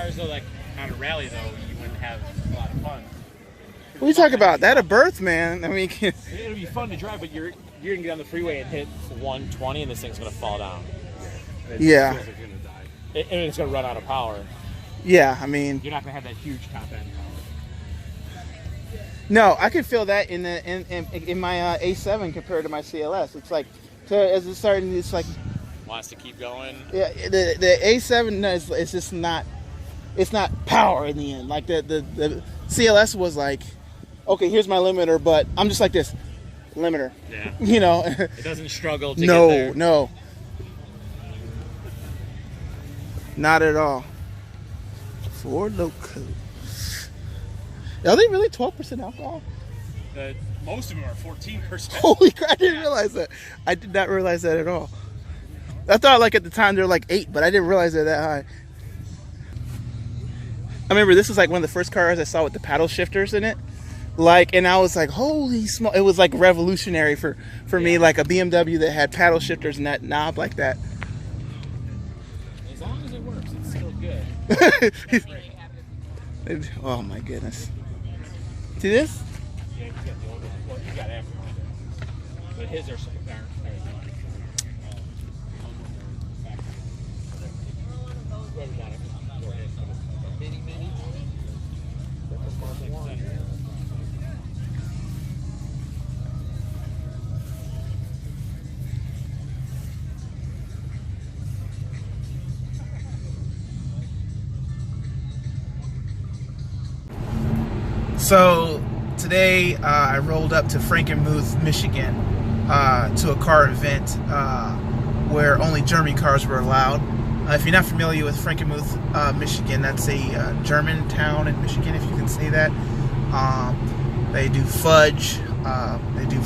cars though, like on a rally though, you wouldn't have a lot of fun. What are you talking about? That a birth, man. I mean, it'll be fun to drive, but you're gonna get on the freeway and hit 120, and this thing's gonna fall down. Yeah. Feels like you're gonna die. And it's gonna run out of power. Yeah, I mean, you're not gonna have that huge top end. No, I can feel that in my A7 compared to my CLS. It's like, as it's starting, it's like wants to keep going. Yeah, the A7 is just not. It's not power in the end. Like the CLS was like, okay, here's my limiter, but I'm just like this, limiter. Yeah. You know. It doesn't struggle to get there. No. Not at all. Ford Loco. Are they really 12% alcohol? Most of them are 14%. Holy crap, I didn't realize that. I did not realize that at all. I thought like at the time they were like 8, but I didn't realize they're that high. I remember this was like one of the first cars I saw with the paddle shifters in it. Like, and I was like, holy smoke. It was like revolutionary for me, like a BMW that had paddle shifters and that knob like that. As long as it works, it's still good. Oh my goodness. See this? Yeah, he's got the older one. Well, he got aftermarket. But his are some So today I rolled up to Frankenmuth, Michigan to a car event where only German cars were allowed. If you're not familiar with Frankenmuth, Michigan, that's a German town in Michigan, if you can say that. They do fudge, they do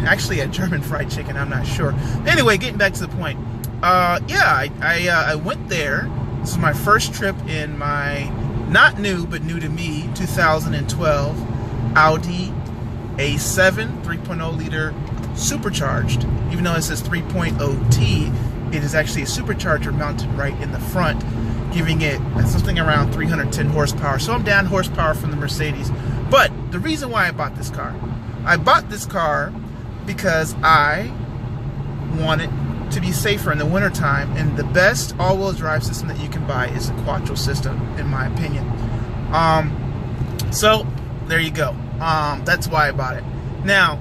actually a German fried chicken, I'm not sure. Anyway, getting back to the point. Yeah, I went there. This is my first trip in my, not new, but new to me, 2012 Audi A7 3.0 liter supercharged. Even though it says 3.0T, it is actually a supercharger mounted right in the front, giving it something around 310 horsepower. So I'm down horsepower from the Mercedes. But the reason why I bought this car because I wanted to be safer in the wintertime, and the best all-wheel drive system that you can buy is the Quattro system, in my opinion. So there you go. That's why I bought it. Now,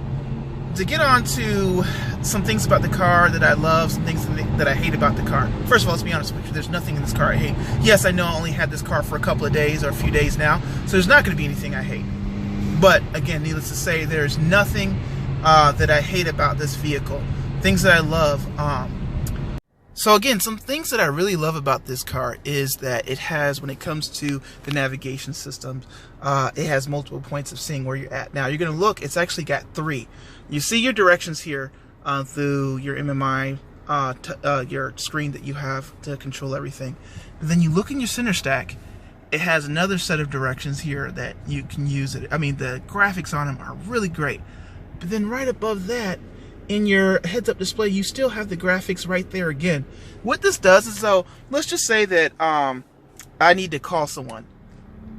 to get on to some things about the car that I love, some things that I hate about the car. First of all, let's be honest with you, there's nothing in this car I hate. Yes, I know I only had this car for a couple of days or a few days now, so there's not going to be anything I hate. But again, needless to say, there's nothing that I hate about this vehicle. Things that I love. So again, some things that I really love about this car is that it has, when it comes to the navigation systems, it has multiple points of seeing where you're at. Now you're going to look, it's actually got 3. You see your directions here through your MMI, your screen that you have to control everything. And then you look in your center stack, it has another set of directions here that you can use. I mean, the graphics on them are really great. But then right above that, in your heads-up display, you still have the graphics right there again. What this does is, so let's just say that I need to call someone.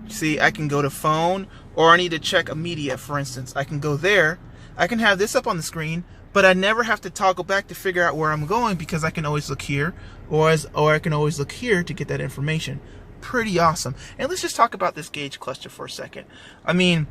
See, I can go to phone, or I need to check a media, for instance. I can go there. I can have this up on the screen, but I never have to toggle back to figure out where I'm going, because I can always look here, or I can always look here to get that information. Pretty awesome. And let's just talk about this gauge cluster for a second. I mean,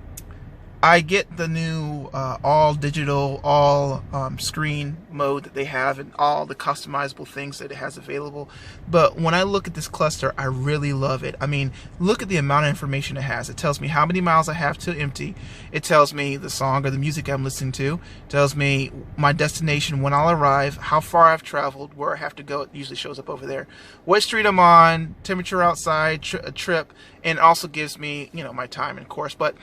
I get the new all digital, all screen mode that they have, and all the customizable things that it has available. But when I look at this cluster, I really love it. I mean, look at the amount of information it has. It tells me how many miles I have to empty. It tells me the song or the music I'm listening to. It tells me my destination, when I'll arrive, how far I've traveled, where I have to go. It usually shows up over there. What street I'm on, temperature outside, trip, and it also gives me, you know, my time, of course. But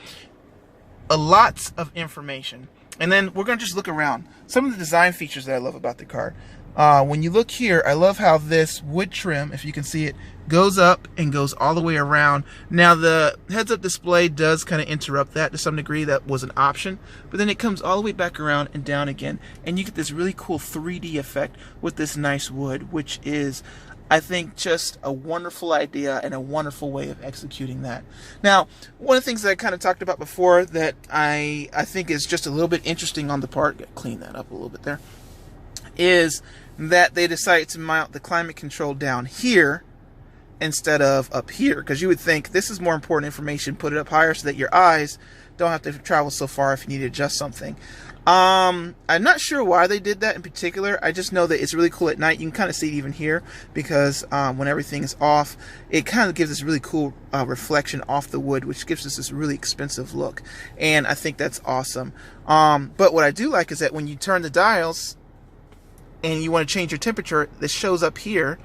lots of information. And then we're going to just look around. Some of the design features that I love about the car. When you look here, I love how this wood trim, if you can see it, goes up and goes all the way around. Now the heads-up display does kind of interrupt that to some degree. That was an option. But then it comes all the way back around and down again. And you get this really cool 3D effect with this nice wood, which is, I think just a wonderful idea and a wonderful way of executing that. Now, one of the things that I kind of talked about before that I think is just a little bit interesting on the part, clean that up a little bit there, is that they decided to mount the climate control down here instead of up here, because you would think this is more important information, put it up higher so that your eyes don't have to travel so far if you need to adjust something. I'm not sure why they did that in particular. I just know that it's really cool at night. You can kind of see it even here because when everything is off, it kind of gives this really cool reflection off the wood, which gives us this really expensive look. And I think that's awesome. But what I do like is that when you turn the dials and you want to change your temperature, this shows up here.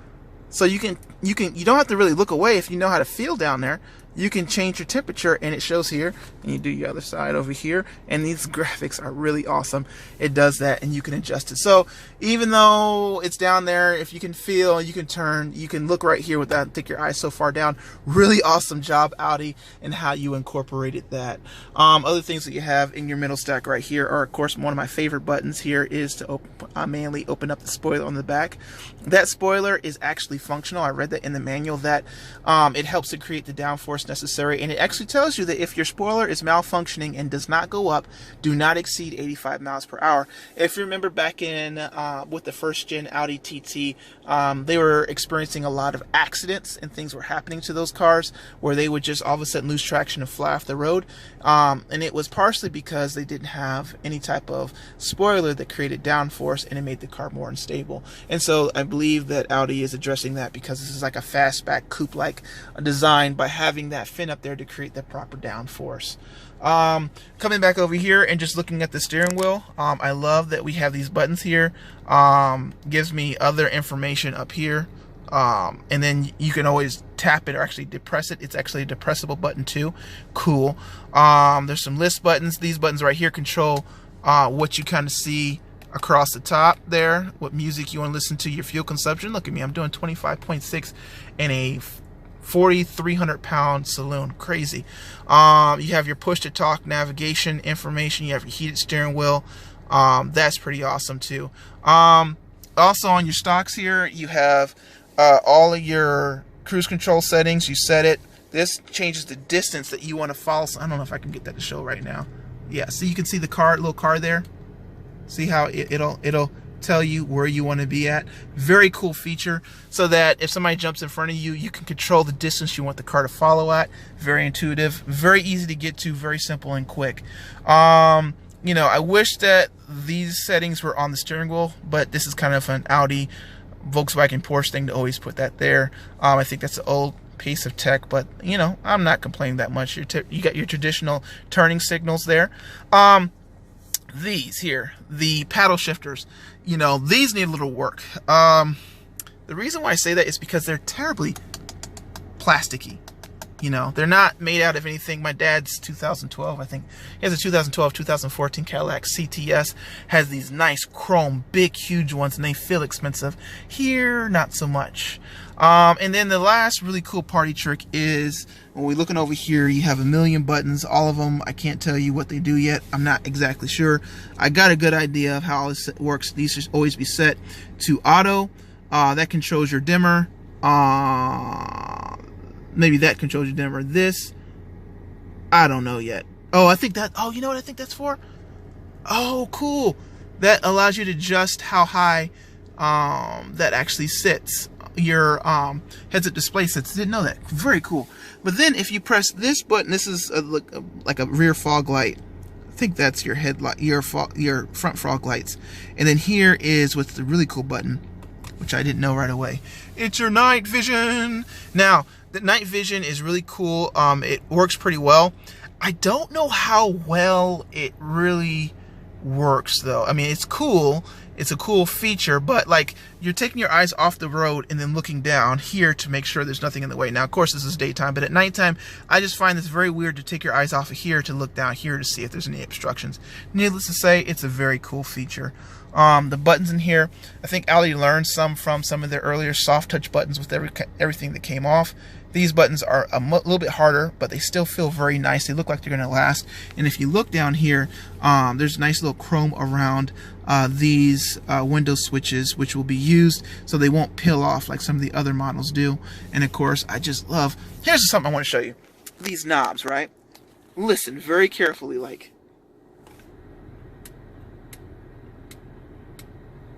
So you don't have to really look away if you know how to feel down there. You can change your temperature and it shows here, and you do your other side over here, and these graphics are really awesome. It does that and you can adjust it. So even though it's down there, if you can feel, you can turn, you can look right here without take your eyes so far down. Really awesome job, Audi, and how you incorporated that. Other things that you have in your middle stack right here are, of course, one of my favorite buttons here is to manually open up the spoiler on the back. That spoiler is actually functional. I read that in the manual that it helps to create the downforce necessary, and it actually tells you that if your spoiler is malfunctioning and does not go up, do not exceed 85 miles per hour. If you remember back in with the first gen Audi TT, they were experiencing a lot of accidents and things were happening to those cars where they would just all of a sudden lose traction and fly off the road, and it was partially because they didn't have any type of spoiler that created downforce, and it made the car more unstable. And so I believe that Audi is addressing that because this is like a fastback coupe-like design by having that fin up there to create the proper downforce. Coming back over here and just looking at the steering wheel, I love that we have these buttons here. Gives me other information up here, and then you can always tap it or actually depress it. It's actually a depressible button too. Cool. There's some list buttons. These buttons right here control what you kind of see across the top there, what music you want to listen to, your fuel consumption. Look at me, I'm doing 25.6 in a 4,300 pound saloon. Crazy. You have your push to talk navigation information. You have your heated steering wheel. That's pretty awesome too. Also on your stocks here, you have all of your cruise control settings. You set it. This changes the distance that you want to follow. So I don't know if I can get that to show right now. Yeah, so you can see the car, little car there. See how it'll tell you where you want to be at. Very cool feature, so that if somebody jumps in front of you, you can control the distance you want the car to follow at. Very intuitive, very easy to get to, very simple and quick. You know, I wish that these settings were on the steering wheel, but this is kind of an Audi, Volkswagen, Porsche thing to always put that there. I think that's an old piece of tech, but you know, I'm not complaining that much. You got your traditional turning signals there. These here, the paddle shifters, you know, these need a little work. The reason why I say that is because they're terribly plasticky. You know, they're not made out of anything. My dad's 2012, I think, he has a 2012, 2014 Cadillac CTS, has these nice chrome, big, huge ones, and they feel expensive. Here, not so much. And then the last really cool party trick is when we're looking over here, you have a million buttons, all of them. I can't tell you what they do yet. I'm not exactly sure. I got a good idea of how this works. These should always be set to auto. That controls your dimmer. Maybe that controls your dimmer. This, I don't know yet. Oh, I think that, oh, you know what I think that's for? Oh, cool. That allows you to adjust how high that actually sits. Your heads-up display sits. Didn't know that. Very cool. But then if you press this button, this is like a rear fog light. I think that's your headlight, your front fog lights. And then here is what's the really cool button, which I didn't know right away. It's your night vision. Now, the night vision is really cool. It works pretty well. I don't know how well it really works though. I mean, it's cool. It's a cool feature, but like you're taking your eyes off the road and then looking down here to make sure there's nothing in the way. Now, of course, this is daytime, but at nighttime, I just find this very weird to take your eyes off of here to look down here to see if there's any obstructions. Needless to say, it's a very cool feature. The buttons in here, I think Audi learned from some of their earlier soft touch buttons with everything that came off. These buttons are a little bit harder, but they still feel very nice. They look like they're going to last. And if you look down here, there's a nice little chrome around these window switches, which will be used so they won't peel off like some of the other models do. And of course, I just love, here's something I want to show you. These knobs, right? Listen very carefully, like,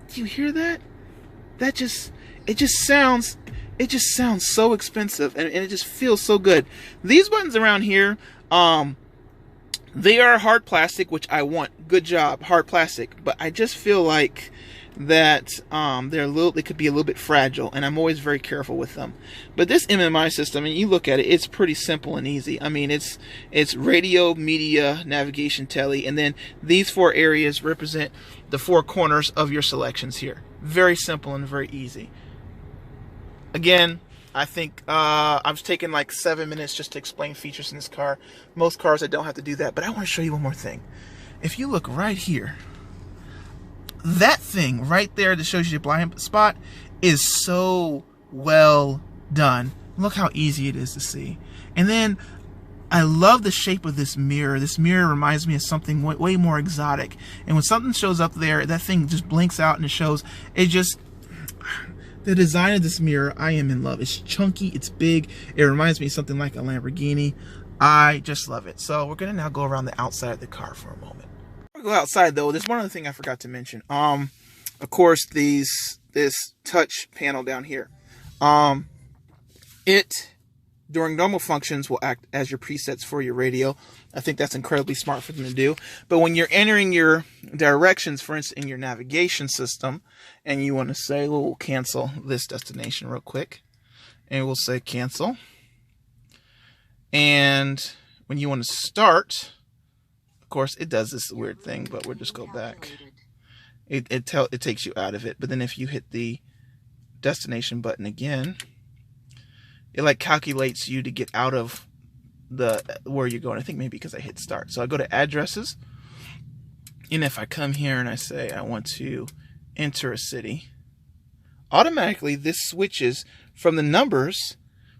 do you hear that? It just sounds so expensive, and it just feels so good. These buttons around here, they are hard plastic, which I want. Good job, hard plastic. But I just feel like that they could be a little bit fragile, and I'm always very careful with them. But this MMI system, and you look at it, it's pretty simple and easy. I mean, it's radio, media, navigation, tele, and then these 4 areas represent the 4 corners of your selections here. Very simple and very easy. Again, I think I was taking like 7 minutes just to explain features in this car. Most cars I don't have to do that, but I want to show you one more thing. If you look right here, that thing right there that shows you the blind spot is so well done. Look how easy it is to see. And then I love the shape of this mirror. This mirror reminds me of something way more exotic. And when something shows up there, that thing just blinks out and it shows. It just, the design of this mirror, I am in love. It's chunky, it's big. It reminds me of something like a Lamborghini. I just love it. So we're gonna now go around the outside of the car for a moment. Before we go outside though, there's one other thing I forgot to mention. Of course, this touch panel down here. It, during normal functions, will act as your presets for your radio. I think that's incredibly smart for them to do. But when you're entering your directions, for instance, in your navigation system, and you want to say, well, we'll cancel this destination real quick. And we'll say cancel. And when you want to start, of course, it does this weird thing, but we'll just go back. It takes you out of it. But then if you hit the destination button again, it like calculates you to get out of where you're going. I think maybe because I hit start. So I go to addresses, and if I come here and I say I want to enter a city, automatically this switches from the numbers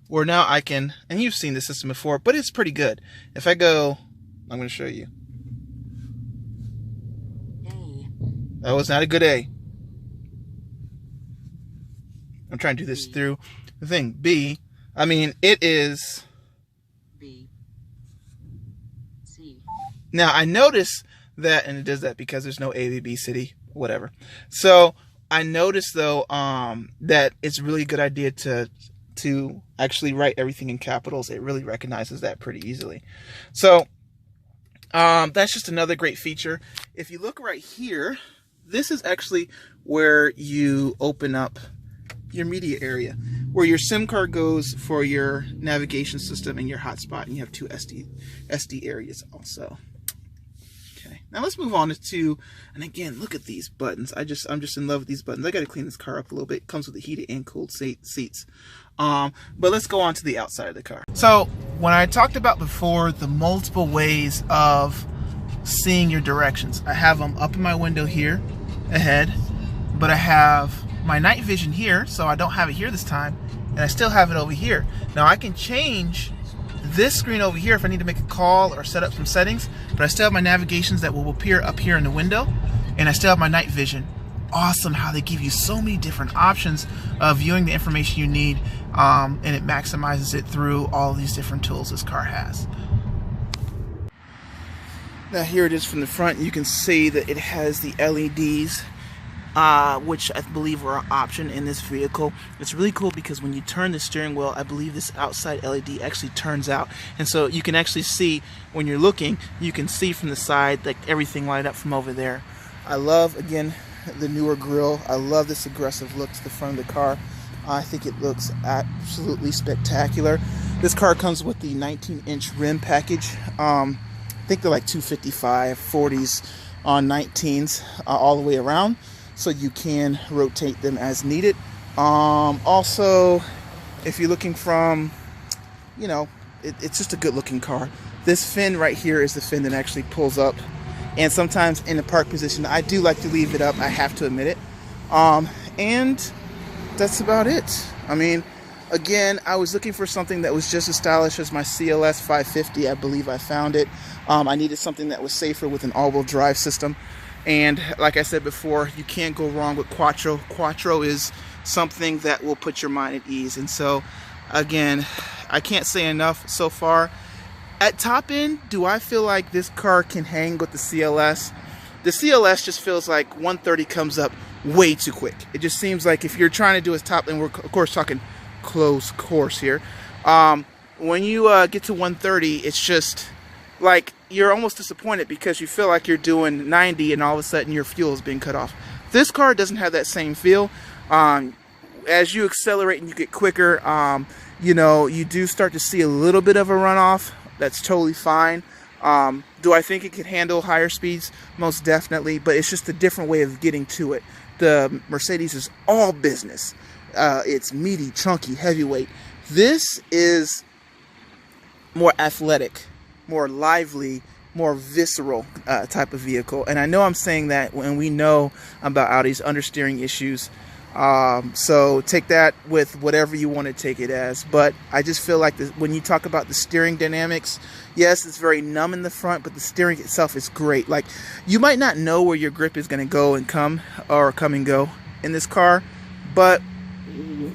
where now I can, and you've seen this system before, but it's pretty good. If I go, I'm going to show you. That was not a good A. I'm trying to do this through the thing. B. I mean, it is B, C. Now, I notice that, and it does that because there's no A, B, B, city, whatever. So, I noticed, though, that it's a really good idea to actually write everything in capitals. It really recognizes that pretty easily. So, that's just another great feature. If you look right here, this is actually where you open up your media area, where your SIM card goes for your navigation system and your hotspot, and you have 2 SD areas also. Okay, now let's move on to, and again, look at these buttons. I'm just in love with these buttons. I got to clean this car up a little bit. It comes with the heated and cooled seats. But let's go on to the outside of the car. So when I talked about before the multiple ways of seeing your directions, I have them up in my window here ahead, but I have my night vision here, so I don't have it here this time, and I still have it over here. Now I can change this screen over here if I need to make a call or set up some settings, but I still have my navigations that will appear up here in the window, and I still have my night vision. Awesome how they give you so many different options of viewing the information you need, and it maximizes it through all these different tools this car has. Now here it is from the front. You can see that it has the LEDs, which I believe were an option in this vehicle. It's really cool because when you turn the steering wheel, I believe this outside LED actually turns out, and so you can actually see when you're looking, you can see from the side like everything light up from over there. I love, again, the newer grille. I love this aggressive look to the front of the car. I think it looks absolutely spectacular. This car comes with the 19-inch rim package. I think they're like 255 40s on 19s all the way around, so you can rotate them as needed. Also, if you're looking from, you know, it's just a good looking car. This fin right here is the fin that actually pulls up, and sometimes in the park position I do like to leave it up, I have to admit it. And that's about it. I mean, again, I was looking for something that was just as stylish as my CLS 550. I believe I found it. I needed something that was safer with an all-wheel drive system. And like I said before, you can't go wrong with Quattro. Quattro is something that will put your mind at ease. And so, again, I can't say enough so far. At top end, do I feel like this car can hang with the CLS? The CLS just feels like 130 comes up way too quick. It just seems like if you're trying to do a top end, we're of course talking close course here. When you get to 130, it's just like you're almost disappointed because you feel like you're doing 90 and all of a sudden your fuel is being cut off. This car doesn't have that same feel. As you accelerate and you get quicker, you know, you do start to see a little bit of a runoff. That's totally fine. Do I think it could handle higher speeds? Most definitely, but it's just a different way of getting to it. The Mercedes is all business. It's meaty, chunky, heavyweight. This is more athletic, more lively, more visceral type of vehicle. And I know I'm saying that when we know about Audi's understeering issues. So take that with whatever you want to take it as. But I just feel like when you talk about the steering dynamics, yes, it's very numb in the front, but the steering itself is great. Like, you might not know where your grip is going to go and come and go in this car, but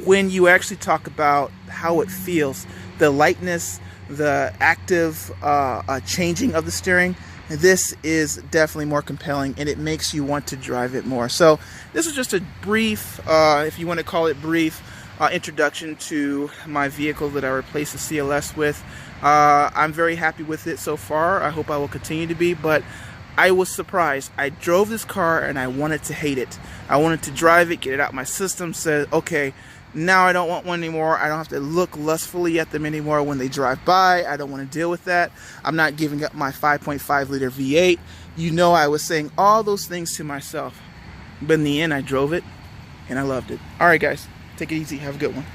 when you actually talk about how it feels, the lightness, the active changing of the steering, this is definitely more compelling, and it makes you want to drive it more. So this is just a brief, if you want to call it brief, introduction to my vehicle that I replaced the CLS with. I'm very happy with it so far. I hope I will continue to be, but I was surprised. I drove this car and I wanted to hate it. I wanted to drive it, get it out my system, said, okay, now I don't want one anymore. I don't have to look lustfully at them anymore when they drive by. I don't want to deal with that. I'm not giving up my 5.5 liter V8. You know, I was saying all those things to myself. But in the end, I drove it and I loved it. All right, guys, take it easy. Have a good one.